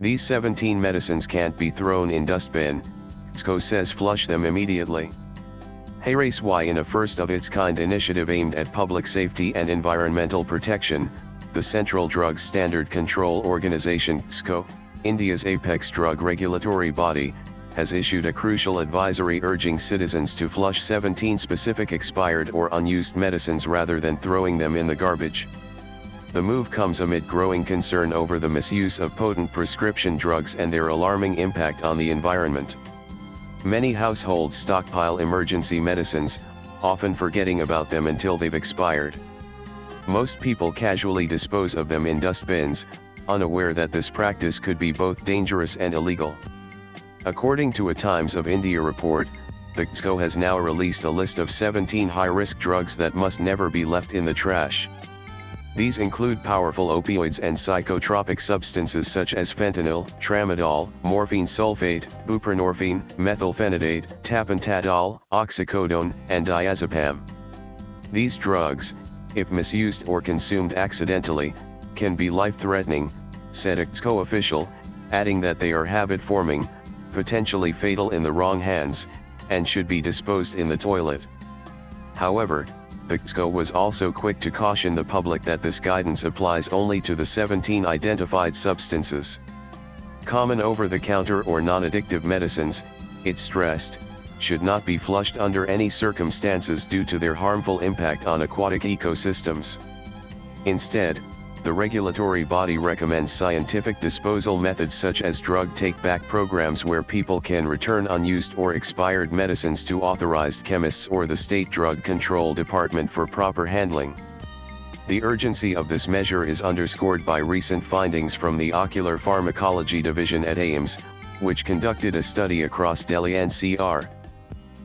These 17 medicines can't be thrown in dustbin, CDSCO says flush them immediately. Race Y in a first-of-its-kind initiative aimed at public safety and environmental protection, the Central Drugs Standard Control Organisation (CDSCO), India's apex drug regulatory body, has issued a crucial advisory urging citizens to flush 17 specific expired or unused medicines rather than throwing them in the garbage. The move comes amid growing concern over the misuse of potent prescription drugs and their alarming impact on the environment. Many households stockpile emergency medicines, often forgetting about them until they've expired. Most people casually dispose of them in dustbins, unaware that this practice could be both dangerous and illegal. According to a Times of India report, the CDSCO has now released a list of 17 high-risk drugs that must never be left in the trash. These include powerful opioids and psychotropic substances such as fentanyl, tramadol, morphine sulfate, buprenorphine, methylphenidate, tapentadol, oxycodone, and diazepam. These drugs, if misused or consumed accidentally, can be life-threatening, said a CDSCO official, adding that they are habit-forming, potentially fatal in the wrong hands, and should be disposed in the toilet. However, the CDSCO was also quick to caution the public that this guidance applies only to the 17 identified substances. Common over-the-counter or non-addictive medicines, it stressed, should not be flushed under any circumstances due to their harmful impact on aquatic ecosystems. Instead, the regulatory body recommends scientific disposal methods such as drug take-back programs where people can return unused or expired medicines to authorized chemists or the State Drug Control Department for proper handling. The urgency of this measure is underscored by recent findings from the Ocular Pharmacology Division at AIIMS, which conducted a study across Delhi NCR.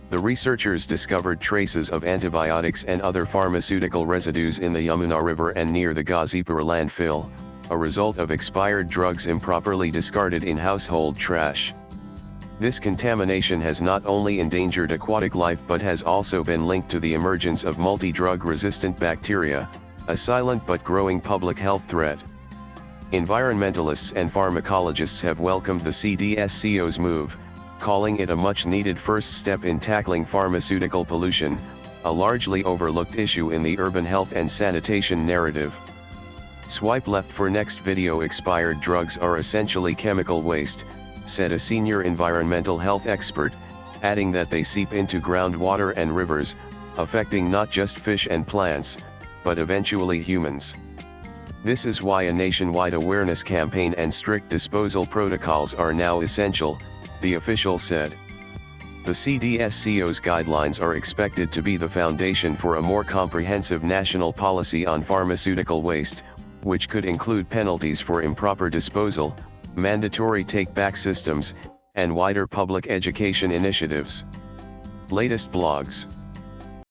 The researchers discovered traces of antibiotics and other pharmaceutical residues in the Yamuna River and near the Ghazipur landfill, a result of expired drugs improperly discarded in household trash. This contamination has not only endangered aquatic life but has also been linked to the emergence of multi-drug resistant bacteria, a silent but growing public health threat. Environmentalists and pharmacologists have welcomed the CDSCO's move, calling it a much-needed first step in tackling pharmaceutical pollution, a largely overlooked issue in the urban health and sanitation narrative. Swipe left for next video. Expired drugs are essentially chemical waste, said a senior environmental health expert, adding that they seep into groundwater and rivers, affecting not just fish and plants, but eventually humans. This is why a nationwide awareness campaign and strict disposal protocols are now essential, the official said. The CDSCO's guidelines are expected to be the foundation for a more comprehensive national policy on pharmaceutical waste, which could include penalties for improper disposal, mandatory take-back systems, and wider public education initiatives. Latest blogs.